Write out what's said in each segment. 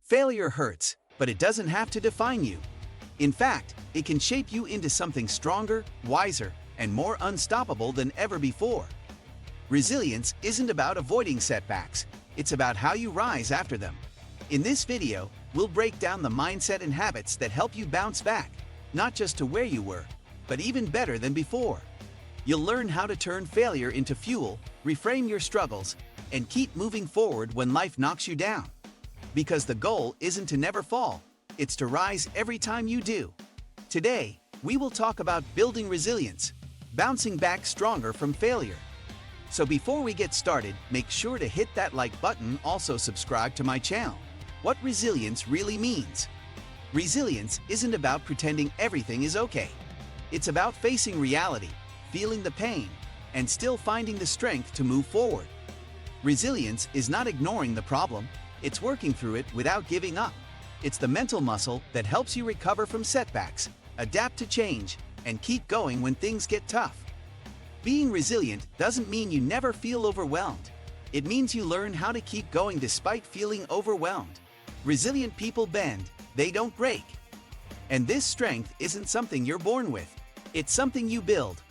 Failure hurts, but it doesn't have to define you. In fact, it can shape you into something stronger, wiser, and more unstoppable than ever before. Resilience isn't about avoiding setbacks, it's about how you rise after them. In this video, we'll break down the mindset and habits that help you bounce back, not just to where you were, but even better than before. You'll learn how to turn failure into fuel, reframe your struggles, and keep moving forward when life knocks you down. Because the goal isn't to never fall, it's to rise every time you do. Today, we will talk about building resilience, bouncing back stronger from failure. So before we get started, make sure to hit that like button, also subscribe to my channel. What resilience really means. Resilience isn't about pretending everything is okay. It's about facing reality, feeling the pain, and still finding the strength to move forward. Resilience is not ignoring the problem, it's working through it without giving up. It's the mental muscle that helps you recover from setbacks, adapt to change, and keep going when things get tough. Being resilient doesn't mean you never feel overwhelmed. It means you learn how to keep going despite feeling overwhelmed. Resilient people bend, they don't break. And this strength isn't something you're born with. It's something you build.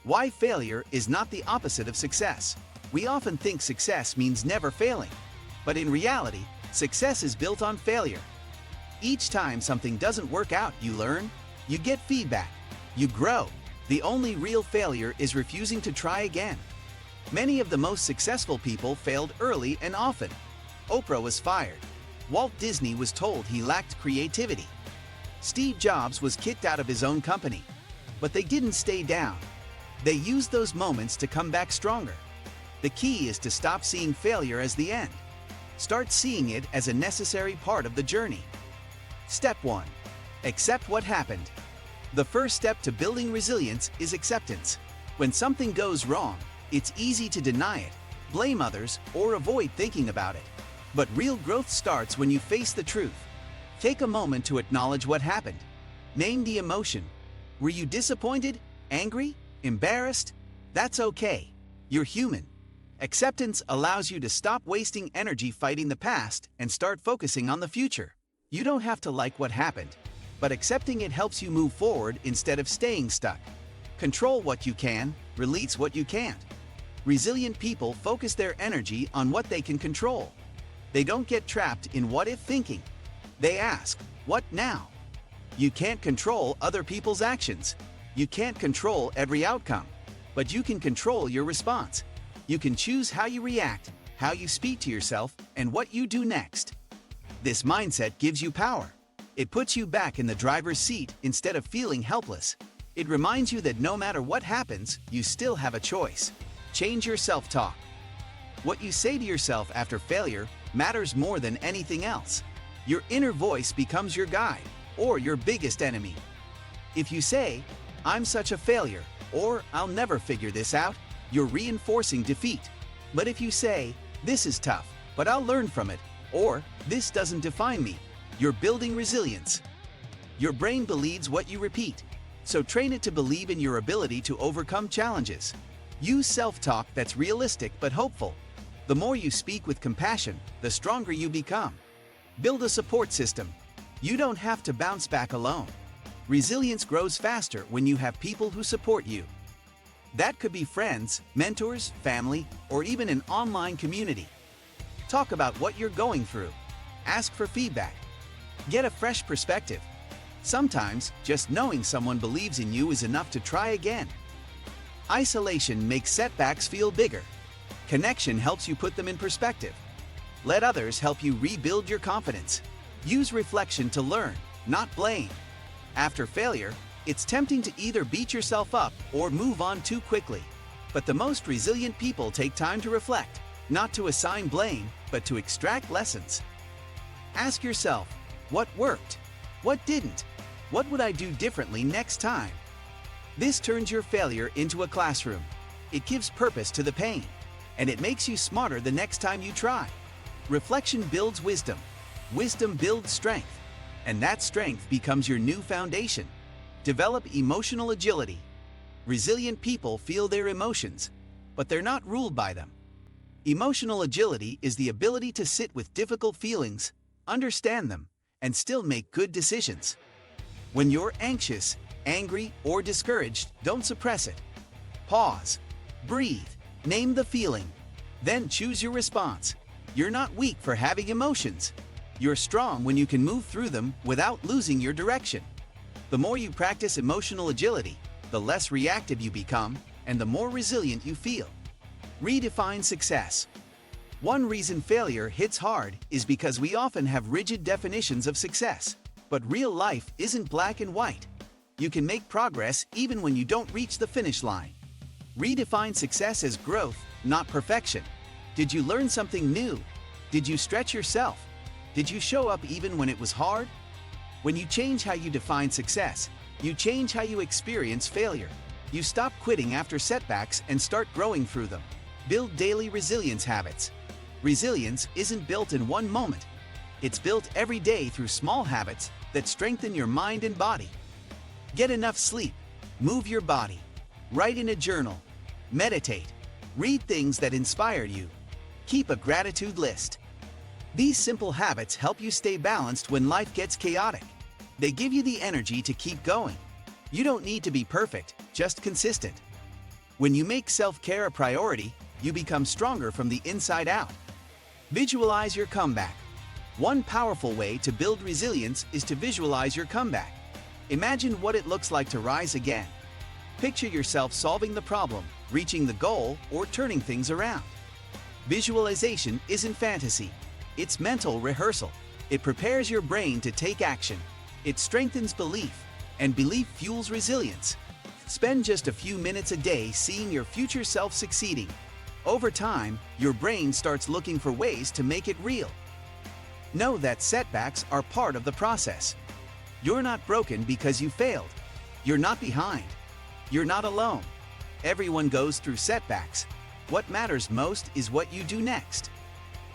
Why failure is not the opposite of success. We often think success means never failing. But in reality, success is built on failure. Each time something doesn't work out, you learn, you get feedback, you grow. The only real failure is refusing to try again. Many of the most successful people failed early and often. Oprah was fired. Walt Disney was told he lacked creativity. Steve Jobs was kicked out of his own company. But they didn't stay down. They used those moments to come back stronger. The key is to stop seeing failure as the end. Start seeing it as a necessary part of the journey. Step 1. Accept what happened. The first step to building resilience is acceptance. When something goes wrong, it's easy to deny it, blame others, or avoid thinking about it. But real growth starts when you face the truth. Take a moment to acknowledge what happened. Name the emotion. Were you disappointed, angry, embarrassed? That's okay. You're human. Acceptance allows you to stop wasting energy fighting the past and start focusing on the future. You don't have to like what happened, but accepting it helps you move forward instead of staying stuck. Control what you can, release what you can't. Resilient people focus their energy on what they can control. They don't get trapped in what-if thinking. They ask, what now? You can't control other people's actions. You can't control every outcome, but you can control your response. You can choose how you react, how you speak to yourself, and what you do next. This mindset gives you power. It puts you back in the driver's seat instead of feeling helpless. It reminds you that no matter what happens, you still have a choice. Change your self-talk. What you say to yourself after failure matters more than anything else. Your inner voice becomes your guide, or your biggest enemy. If you say, "I'm such a failure," or "I'll never figure this out," you're reinforcing defeat. But if you say, "This is tough, but I'll learn from it," or "This doesn't define me," you're building resilience. Your brain believes what you repeat, so train it to believe in your ability to overcome challenges. Use self-talk that's realistic but hopeful. The more you speak with compassion, the stronger you become. Build a support system. You don't have to bounce back alone. Resilience grows faster when you have people who support you. That could be friends, mentors, family, or even an online community. Talk about what you're going through. Ask for feedback. Get a fresh perspective. Sometimes, just knowing someone believes in you is enough to try again. Isolation makes setbacks feel bigger. Connection helps you put them in perspective. Let others help you rebuild your confidence. Use reflection to learn, not blame. After failure, it's tempting to either beat yourself up or move on too quickly. But the most resilient people take time to reflect, not to assign blame, but to extract lessons. Ask yourself, what worked? What didn't? What would I do differently next time? This turns your failure into a classroom. It gives purpose to the pain, and it makes you smarter the next time you try. Reflection builds wisdom. Wisdom builds strength, and that strength becomes your new foundation. Develop emotional agility. Resilient people feel their emotions, but they're not ruled by them. Emotional agility is the ability to sit with difficult feelings, understand them, and still make good decisions. When you're anxious, angry, or discouraged, don't suppress it. Pause. Breathe. Name the feeling. Then choose your response. You're not weak for having emotions. You're strong when you can move through them without losing your direction. The more you practice emotional agility, the less reactive you become, and the more resilient you feel. Redefine success. One reason failure hits hard is because we often have rigid definitions of success. But real life isn't black and white. You can make progress even when you don't reach the finish line. Redefine success as growth, not perfection. Did you learn something new? Did you stretch yourself? Did you show up even when it was hard? When you change how you define success, you change how you experience failure. You stop quitting after setbacks and start growing through them. Build daily resilience habits. Resilience isn't built in one moment. It's built every day through small habits that strengthen your mind and body. Get enough sleep. Move your body. Write in a journal. Meditate. Read things that inspired you. Keep a gratitude list. These simple habits help you stay balanced when life gets chaotic. They give you the energy to keep going. You don't need to be perfect, just consistent. When you make self-care a priority, you become stronger from the inside out. Visualize your comeback. One powerful way to build resilience is to visualize your comeback. Imagine what it looks like to rise again. Picture yourself solving the problem, reaching the goal, or turning things around. Visualization isn't fantasy. It's mental rehearsal. It prepares your brain to take action. It strengthens belief, and belief fuels resilience. Spend just a few minutes a day seeing your future self succeeding. Over time, your brain starts looking for ways to make it real. Know that setbacks are part of the process. You're not broken because you failed. You're not behind. You're not alone. Everyone goes through setbacks. What matters most is what you do next.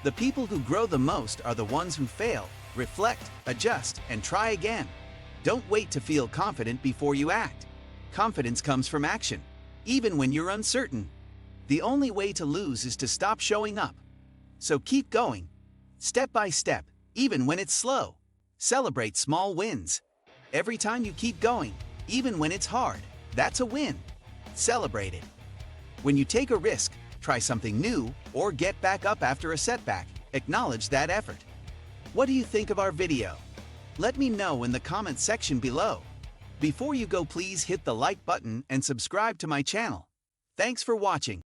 The people who grow the most are the ones who fail, reflect, adjust, and try again. Don't wait to feel confident before you act. Confidence comes from action, even when you're uncertain. The only way to lose is to stop showing up. So keep going, step by step, even when it's slow. Celebrate small wins. Every time you keep going, even when it's hard, that's a win. Celebrate it. When you take a risk, try something new, or get back up after a setback, acknowledge that effort. What do you think of our video? Let me know in the comment section below. Before you go, please hit the like button and subscribe to my channel. Thanks for watching.